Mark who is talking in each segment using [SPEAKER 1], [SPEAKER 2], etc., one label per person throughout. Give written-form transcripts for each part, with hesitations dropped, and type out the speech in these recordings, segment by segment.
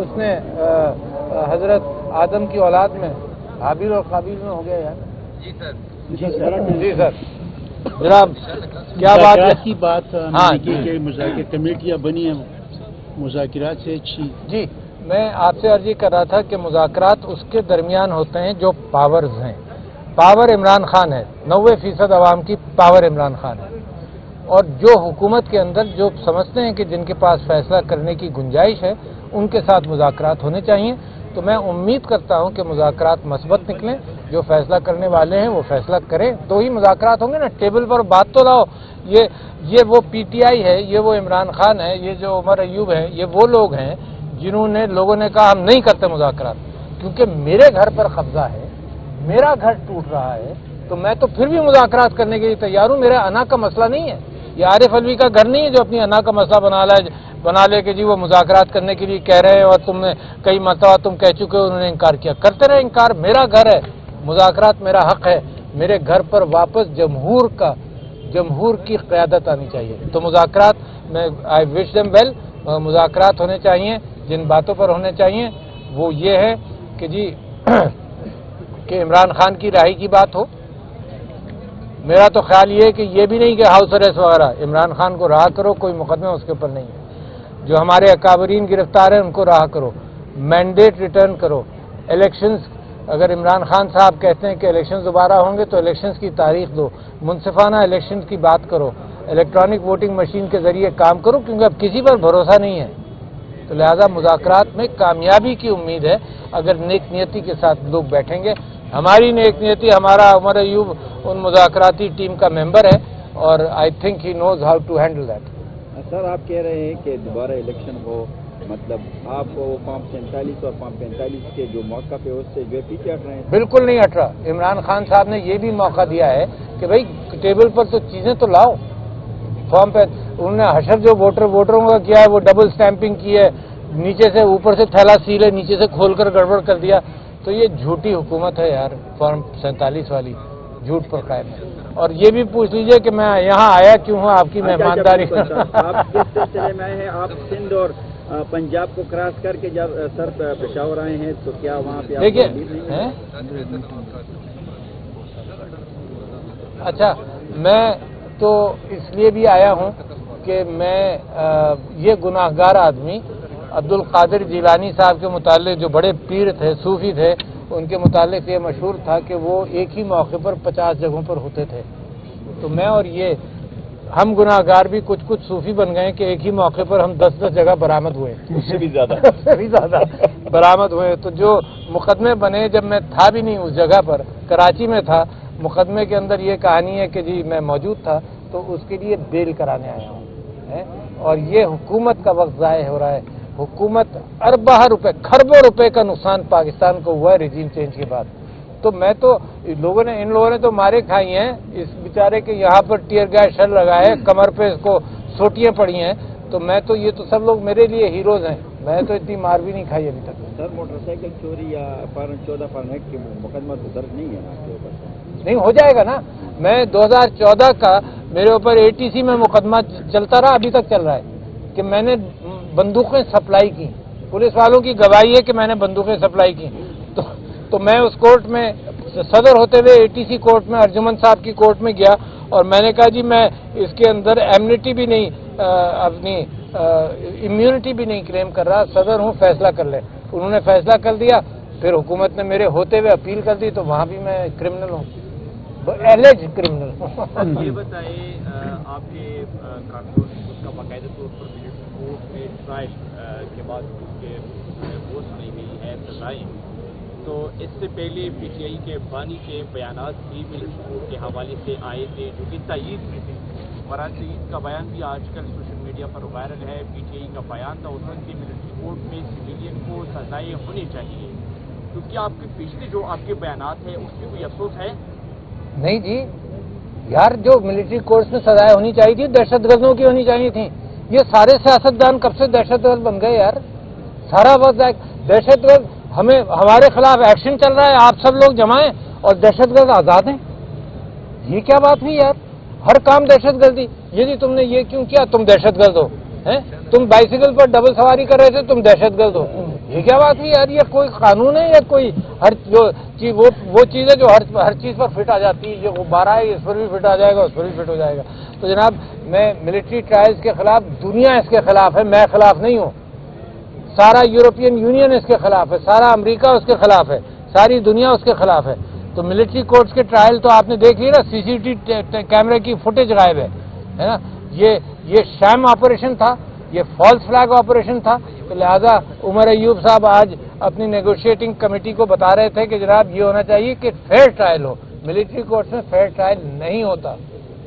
[SPEAKER 1] اس نے حضرت آدم کی اولاد میں حابیل اور قابیل میں ہو گیا یار.
[SPEAKER 2] جی سر.
[SPEAKER 1] جی سر جناب کیا بات ہے
[SPEAKER 3] کی بات
[SPEAKER 1] ہاں
[SPEAKER 3] کہ مذاکرات کمیٹیاں بنی ہیں مذاکرات سے اچھی.
[SPEAKER 1] جی میں آپ سے عرض کر رہا تھا کہ مذاکرات اس کے درمیان ہوتے ہیں جو پاورز ہیں. پاور عمران خان ہے, 90% عوام کی پاور عمران خان ہے, اور جو حکومت کے اندر جو سمجھتے ہیں کہ جن کے پاس فیصلہ کرنے کی گنجائش ہے ان کے ساتھ مذاکرات ہونے چاہیے. تو میں امید کرتا ہوں کہ مذاکرات مثبت نکلیں. جو فیصلہ کرنے والے ہیں وہ فیصلہ کریں تو ہی مذاکرات ہوں گے نا. ٹیبل پر بات تو لاؤ. یہ وہ پی ٹی آئی ہے, یہ وہ عمران خان ہے, یہ جو عمر ایوب ہے, یہ وہ لوگ ہیں جنہوں نے لوگوں نے کہا ہم نہیں کرتے مذاکرات کیونکہ میرے گھر پر قبضہ ہے, میرا گھر ٹوٹ رہا ہے, تو میں تو پھر بھی مذاکرات کرنے کے لیے تیار ہوں. میرا انا کا مسئلہ نہیں ہے, یہ عارف علوی کا گھر نہیں ہے جو اپنی انا کا مسئلہ بنا لے کہ جی وہ مذاکرات کرنے کے لیے کہہ رہے ہیں اور تم نے کئی مرتبہ تم کہہ چکے ہو, انہوں نے انکار کیا. کرتے رہے انکار, میرا گھر ہے, مذاکرات میرا حق ہے. میرے گھر پر واپس جمہور کی قیادت آنی چاہیے. تو مذاکرات میں آئی وش دیم ویل. مذاکرات ہونے چاہیے. جن باتوں پر ہونے چاہیے وہ یہ ہے کہ جی کہ عمران خان کی رہائی کی بات ہو. میرا تو خیال یہ ہے کہ یہ بھی نہیں کہ ہاؤس اریسٹ وغیرہ, عمران خان کو رہا کرو, کوئی مقدمہ اس کے اوپر نہیں ہے. جو ہمارے اکابرین گرفتار ہیں ان کو رہا کرو, مینڈیٹ ریٹرن کرو. الیکشنز اگر عمران خان صاحب کہتے ہیں کہ الیکشنز دوبارہ ہوں گے تو الیکشنز کی تاریخ دو, منصفانہ الیکشنز کی بات کرو, الیکٹرانک ووٹنگ مشین کے ذریعے کام کرو, کیونکہ اب کسی پر بھروسہ نہیں ہے. تو لہذا مذاکرات میں کامیابی کی امید ہے اگر نیک نیتی کے ساتھ لوگ بیٹھیں گے. ہماری نیک نیتی, ہمارا عمر ایوب ان مذاکراتی ٹیم کا ممبر ہے اور I think he knows how to handle that.
[SPEAKER 4] Sir آپ کہہ رہے ہیں کہ دوبارہ الیکشن ہو, مطلب آپ کو فارم 47 اور فارم 45 کے جو موقع پہ اس سے جو ہے پیچھے ہٹ رہے ہیں؟
[SPEAKER 1] بالکل نہیں ہٹ رہا. عمران خان صاحب نے یہ بھی موقع دیا ہے کہ بھائی ٹیبل پر تو چیزیں تو لاؤ. فارم پہ انہوں نے حشر جو ووٹروں کا کیا ہے وہ ڈبل سٹیمپنگ کی ہے, نیچے سے اوپر سے تھیلا سیل ہے, نیچے سے کھول کر گڑبڑ کر دیا. تو یہ جھوٹی حکومت ہے یار, فارم 47 والی جھوٹ پر قائم ہے. اور یہ بھی پوچھ لیجئے کہ میں یہاں آیا کیوں ہوں, آپ کی مہمانداری.
[SPEAKER 4] آپ کس سلسلے میں آئے ہیں؟ آپ سندھ اور پنجاب کو کراس کر کے جب سر پشاور آئے ہیں تو کیا وہاں پہ
[SPEAKER 1] دیکھیے اچھا, میں تو اس لیے بھی آیا ہوں کہ میں یہ گناہگار آدمی عبد القادر جیلانی صاحب کے متعلق, جو بڑے پیر تھے, صوفی تھے, ان کے متعلق یہ مشہور تھا کہ وہ ایک ہی موقع پر 50 جگہوں پر ہوتے تھے. تو میں اور یہ ہم گناہگار بھی کچھ صوفی بن گئے کہ ایک ہی موقع پر ہم 10 جگہ برآمد ہوئے,
[SPEAKER 5] اس سے بھی زیادہ
[SPEAKER 1] برآمد ہوئے. تو جو مقدمے بنے, جب میں تھا بھی نہیں اس جگہ پر, کراچی میں تھا, مقدمے کے اندر یہ کہانی ہے کہ جی میں موجود تھا, تو اس کے لیے بیل کرانے آیا ہوں. اور یہ حکومت کا وقت ضائع ہو رہا ہے. حکومت اربہ روپے, خربوں روپے کا نقصان پاکستان کو ہوا ہے رجیم چینج کے بعد. تو میں تو ان لوگوں نے تو مارے کھائی ہیں اس بیچارے کے, یہاں پر ٹیئر گیس شل لگائے, کمر پہ اس کو سوٹیاں پڑی ہیں. تو میں تو یہ تو سب لوگ میرے لیے ہیروز ہیں, میں تو اتنی مار بھی نہیں کھائی ابھی تک.
[SPEAKER 4] سر موٹر سائیکل چوری یا 14 فارمیٹ کے مقدمہ تو درج نہیں ہے نا آپ کے اوپر؟
[SPEAKER 1] نہیں, ہو جائے گا نا. میں 2014 کا میرے اوپر ATC میں مقدمہ چلتا رہا, ابھی تک چل رہا ہے کہ میں نے بندوقیں سپلائی کی. پولیس والوں کی گواہی ہے کہ میں نے بندوقیں سپلائی کی. تو میں اس کورٹ میں صدر ہوتے ہوئے ATC کورٹ میں, ارجمن صاحب کی کورٹ میں گیا اور میں نے کہا جی میں اس کے اندر ایمنیٹی بھی نہیں, اپنی امیونٹی بھی نہیں کلیم کر رہا, صدر ہوں, فیصلہ کر لیں. انہوں نے فیصلہ کر دیا, پھر حکومت نے میرے ہوتے ہوئے اپیل کر دی, تو وہاں بھی میں کرمنل ہوں, ایلیج کرمنل.
[SPEAKER 6] یہ بتائیے آپ کے قانون اس کا باقاعدہ طور پر کورٹ میں ٹرائل کے بعد اس کے وہ سنائی گئی ہے سزائیں, تو اس سے پہلے PTI کے بانی کے بیانات بھی ملٹری کورٹ کے حوالے سے آئے تھے جو کہ تائید میں تھے. فرحان سعید کا بیان بھی آج کل سوشل میڈیا پر وائرل ہے. PTI کا بیان تھا اس وقت کہ ملٹری کورٹ میں سویلین کو سزائیں ہونی چاہیے. تو کیا آپ کے پچھلے جو آپ کے بیانات ہیں اس میں کوئی افسوس ہے؟ نہیں
[SPEAKER 1] جی یار, جو ملٹری کورٹس میں سزائیں ہونی چاہیے تھی دہشت گردوں کی ہونی چاہیے تھیں. یہ سارے سیاستدان کب سے دہشت گرد بن گئے یار؟ سارا وقت دہشت گرد, ہمارے خلاف ایکشن چل رہا ہے, آپ سب لوگ جمائیں اور دہشت گرد آزاد ہیں. یہ کیا بات ہوئی یار؟ ہر کام دہشت گردی. یہ جی تم نے یہ کیوں کیا, تم دہشت گرد ہو. تم بائیسیکل پر ڈبل سواری کر رہے تھے, تم دہشت گرد ہو. یہ کیا بات نہیں یار، یہ کوئی قانون ہے یا کوئی ہر وہ چیز ہے جو ہر چیز پر فٹ آ جاتی ہے؟ یہ غبارہ ہے، اس پر بھی فٹ آ جائے گا، اس پر بھی فٹ ہو جائے گا۔ تو جناب میں ملٹری ٹرائلز کے خلاف، دنیا اس کے خلاف ہے، میں خلاف نہیں ہوں، سارا یورپین یونین اس کے خلاف ہے، سارا امریکہ اس کے خلاف ہے، ساری دنیا اس کے خلاف ہے۔ تو ملٹری کورٹس کے ٹرائل تو آپ نے دیکھ لی نا، CCTV کیمرے کی فوٹیج غائب ہے نا، یہ شام آپریشن تھا، یہ فالس فلیگ آپریشن تھا۔ تو لہذا عمر ایوب صاحب آج اپنی نیگوشیٹنگ کمیٹی کو بتا رہے تھے کہ جناب یہ ہونا چاہیے کہ فیئر ٹرائل ہو، ملٹری کورٹس میں فیئر ٹرائل نہیں ہوتا،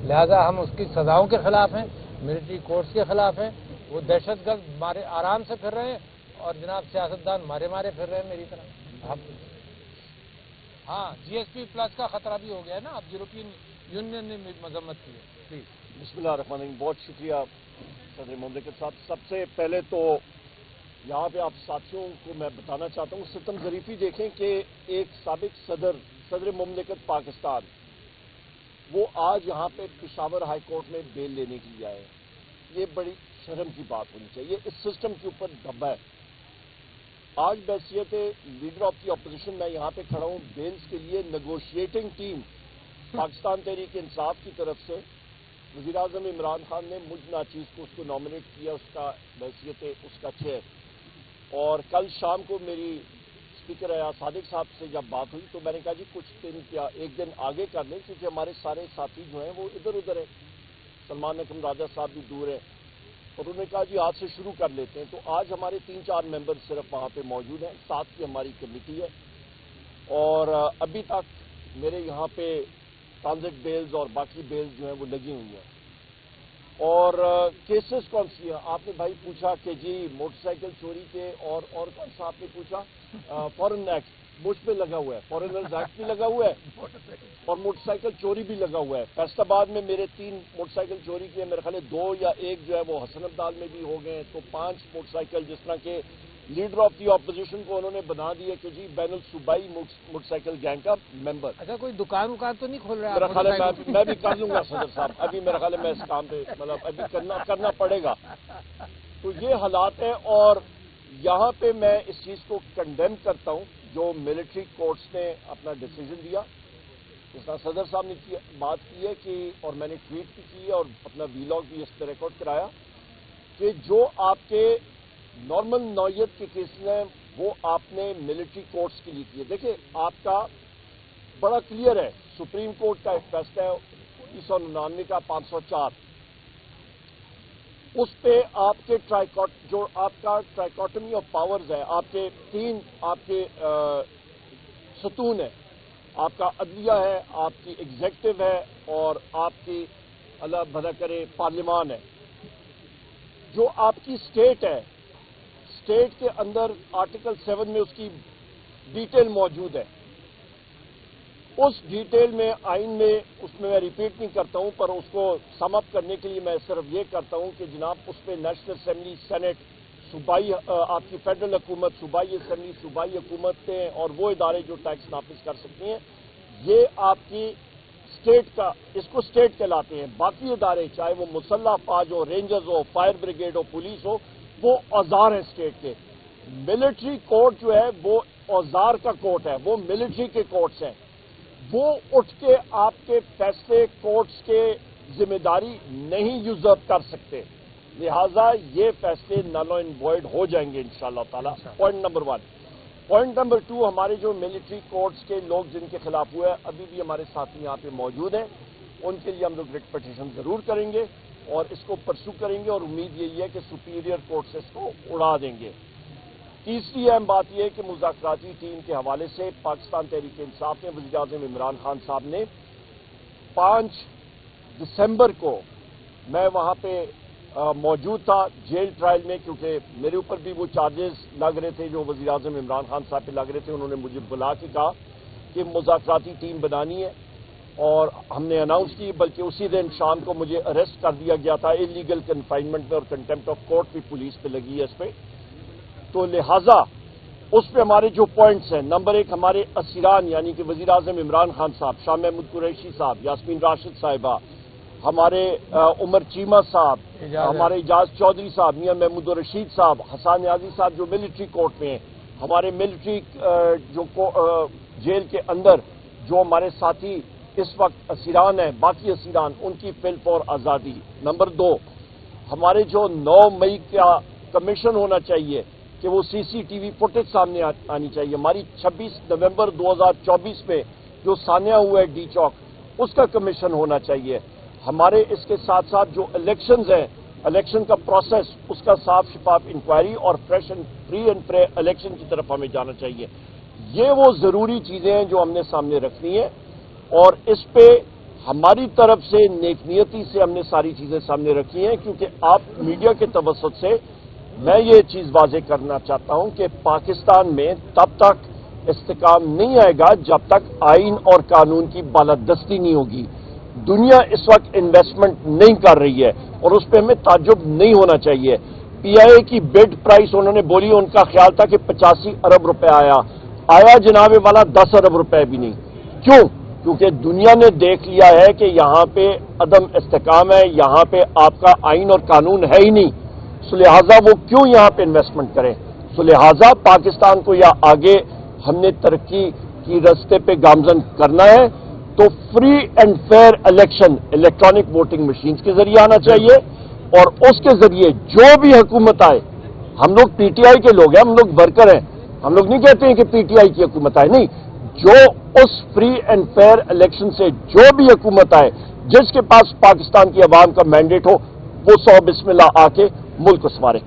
[SPEAKER 1] لہذا ہم اس کی سزاؤں کے خلاف ہیں، ملٹری کورٹس کے خلاف ہیں۔ وہ دہشت گرد مارے آرام سے پھر رہے ہیں اور جناب سیاستدان مارے پھر رہے ہیں میری طرح۔ ہاں GSP+ کا خطرہ بھی ہو گیا ہے نا، اب یورپین یونین نے مذمت کی ہے۔ پلیز
[SPEAKER 5] بسم اللہ الرحمن الرحیم، بہت شکریہ صدر مملکت صاحب۔ سب سے پہلے تو یہاں پہ آپ ساتھیوں کو میں بتانا چاہتا ہوں، ستم ظریفی دیکھیں کہ ایک سابق صدر مملکت پاکستان، وہ آج یہاں پہ پشاور ہائی کورٹ میں بیل لینے کے لیے آئے۔ یہ بڑی شرم کی بات ہونی چاہیے، اس سسٹم کے اوپر دبا ہے۔ آج بحیثیت لیڈر آف دی اپوزیشن میں یہاں پہ کھڑا ہوں، بیلز کے لیے نیگوشیٹنگ ٹیم پاکستان تحریک انصاف کی طرف سے وزیر اعظم عمران خان نے مجھ ناچیز کو اس کو نامنیٹ کیا، اس کا بحیثیت اس کا چیئر۔ اور کل شام کو میری اسپیکر ایاز صادق صاحب سے جب بات ہوئی تو میں نے کہا جی کچھ دن کیا ایک دن آگے کر لیں، کیونکہ ہمارے سارے ساتھی جو ہیں وہ ادھر ادھر ہیں، سلمان اکرم راجہ صاحب بھی دور ہیں، اور انہوں نے کہا جی آج سے شروع کر لیتے ہیں۔ تو آج ہمارے 3-4 ممبر صرف وہاں پہ موجود ہیں، 7 کی ہماری کمیٹی ہے، اور ابھی تک میرے یہاں پہ ٹرانزٹ بیلز اور باقی بیلز جو ہیں وہ لگی ہوئی ہیں۔ اور کیسز کون سی ہیں؟ آپ نے بھائی پوچھا کہ جی موٹر سائیکل چوری کے اور کون سا آپ نے پوچھا؟ فورن ایکٹ مجھ پہ لگا ہوا ہے، فورنرز ایکٹ بھی لگا ہوا ہے اور موٹر سائیکل چوری بھی لگا ہوا ہے۔ فیصل آباد میں میرے 3 موٹر سائیکل چوری کیے، میرے خیال ہے 2 یا 1 جو ہے وہ حسن ابدال میں بھی ہو گئے ہیں، تو 5 موٹر سائیکل جس طرح کے لیڈر آف دی اپوزیشن کو انہوں نے بنا دیا کہ جی بین الصوبائی موٹر سائیکل گینگ کا ممبر۔
[SPEAKER 1] اچھا کوئی دکان تو نہیں کھول رہا؟
[SPEAKER 5] میرا خیال ہے میں بھی کر لوں گا صدر صاحب، ابھی میرا خیال ہے میں اس کام پہ مطلب ابھی کرنا پڑے گا۔ تو یہ حالات ہیں، اور یہاں پہ میں اس چیز کو کنڈیم کرتا ہوں جو ملٹری کورٹس نے اپنا ڈیسیجن دیا۔ جس طرح صدر صاحب نے بات کی ہے کہ، اور میں نے ٹویٹ بھی کی ہے اور اپنا ویلاگ بھی اس پہ ریکارڈ کرایا، کہ جو آپ کے نارمل نوعیت کے کیسز ہیں وہ آپ نے ملٹری کورٹس کے لیے کیے۔ دیکھیں آپ کا بڑا کلیئر ہے، سپریم کورٹ کا ایک فیصلہ ہے 1999 کا 504، اس پہ آپ کے جو آپ کا ٹرائیکاٹمی آف پاورز ہے، آپ کے 3 آپ کے ستون ہیں، آپ کا عدلیہ ہے، آپ کی ایگزیکٹو ہے اور آپ کی اللہ بھلا کرے پارلیمان ہے۔ جو آپ کی اسٹیٹ ہے، اسٹیٹ کے اندر آرٹیکل 7 میں اس کی ڈیٹیل موجود ہے۔ اس ڈیٹیل میں آئین میں اس میں ریپیٹ نہیں کرتا ہوں، پر اس کو سم اپ کرنے کے لیے میں صرف یہ کرتا ہوں کہ جناب اس پہ نیشنل اسمبلی، سینٹ، صوبائی آپ کی فیڈرل حکومت، صوبائی اسمبلی، صوبائی حکومتیں اور وہ ادارے جو ٹیکس نافذ کر سکتی ہیں، یہ آپ کی اسٹیٹ کا، اس کو اسٹیٹ کہلاتے ہیں۔ باقی ادارے چاہے وہ مسلح افواج ہو، رینجرز ہو، فائر بریگیڈ ہو، پولیس ہو، وہ اوزار ہیں اسٹیٹ کے۔ ملٹری کورٹ جو ہے وہ اوزار کا کورٹ ہے، وہ ملٹری کے کورٹس ہیں، وہ اٹھ کے آپ کے فیصلے کورٹس کے ذمہ داری نہیں یوزرپ کر سکتے، لہذا یہ فیصلے نل اینڈ وائڈ ہو جائیں گے انشاءاللہ تعالی۔ Point number 1۔ پوائنٹ نمبر 2، ہمارے جو ملٹری کورٹس کے لوگ جن کے خلاف ہوا ہے، ابھی بھی ہمارے ساتھی یہاں پہ موجود ہیں، ان کے لیے ہم لوگ ریٹ پٹیشن ضرور کریں گے اور اس کو پرسو کریں گے، اور امید یہی ہے کہ سپیریئر کورٹس اس کو اڑا دیں گے۔ تیسری اہم بات یہ ہے کہ مذاکراتی ٹیم کے حوالے سے پاکستان تحریک انصاف نے وزیر اعظم عمران خان صاحب نے 5 دسمبر کو، میں وہاں پہ موجود تھا جیل ٹرائل میں، کیونکہ میرے اوپر بھی وہ چارجز لگ رہے تھے جو وزیر اعظم عمران خان صاحب پہ لگ رہے تھے۔ انہوں نے مجھے بلا کے کہا کہ مذاکراتی ٹیم بنانی ہے، اور ہم نے اناؤنس کی، بلکہ اسی دن شام کو مجھے اریسٹ کر دیا گیا تھا انلیگل کنفائنمنٹ میں، اور کنٹمپٹ آف کورٹ بھی پولیس پہ لگی ہے اس پہ۔ تو لہذا اس پہ ہمارے جو پوائنٹس ہیں، نمبر 1 ہمارے اسیران یعنی کہ وزیر اعظم عمران خان صاحب، شاہ محمود قریشی صاحب، یاسمین راشد صاحبہ، ہمارے عمر چیمہ صاحب، ہمارے اجاز چودھری صاحب، میاں محمود الرشید صاحب، حسان نیازی صاحب جو ملٹری کورٹ میں ہیں، ہمارے ملٹری جیل کے اندر جو ہمارے ساتھی اس وقت اسیران ہیں، باقی اسیران، ان کی فل فور آزادی۔ نمبر 2، ہمارے جو 9 مئی کا کمیشن ہونا چاہیے کہ وہ CCTV فوٹیج سامنے آنی چاہیے۔ ہماری 26 نومبر 2024 میں جو سانحہ ہوا ہے ڈی چوک، اس کا کمیشن ہونا چاہیے۔ ہمارے اس کے ساتھ ساتھ جو الیکشنز ہیں، الیکشن کا پروسیس، اس کا صاف شفاف انکوائری اور fresh and free and fair election کی طرف ہمیں جانا چاہیے۔ یہ وہ ضروری چیزیں ہیں جو ہم نے سامنے رکھنی ہیں، اور اس پہ ہماری طرف سے نیک نیتی سے ہم نے ساری چیزیں سامنے رکھی ہیں، کیونکہ آپ میڈیا کے توسط سے میں یہ چیز واضح کرنا چاہتا ہوں کہ پاکستان میں تب تک استحکام نہیں آئے گا جب تک آئین اور قانون کی بالادستی نہیں ہوگی۔ دنیا اس وقت انویسٹمنٹ نہیں کر رہی ہے اور اس پہ ہمیں تعجب نہیں ہونا چاہیے۔ PIA کی بڈ پرائس انہوں نے بولی، ان کا خیال تھا کہ 85 ارب روپے آیا جناب والا 10 ارب روپے بھی نہیں۔ کیوں؟ کیونکہ دنیا نے دیکھ لیا ہے کہ یہاں پہ عدم استحکام ہے، یہاں پہ آپ کا آئین اور قانون ہے ہی نہیں، سو لہٰذا وہ کیوں یہاں پہ انویسٹمنٹ کریں؟ سو لہٰذا پاکستان کو یا آگے ہم نے ترقی کی راستے پہ گامزن کرنا ہے تو free and fair election electronic voting machines کے ذریعے آنا چاہیے، اور اس کے ذریعے جو بھی حکومت آئے، ہم لوگ PTI کے لوگ ہیں، ہم لوگ ورکر ہیں، ہم لوگ نہیں کہتے ہیں کہ PTI کی حکومت آئے، نہیں، جو اس فری اینڈ فیئر الیکشن سے جو بھی حکومت آئے، جس کے پاس پاکستان کی عوام کا مینڈیٹ ہو، وہ 100 بسم اللہ آ کے ملک کو سنوارے۔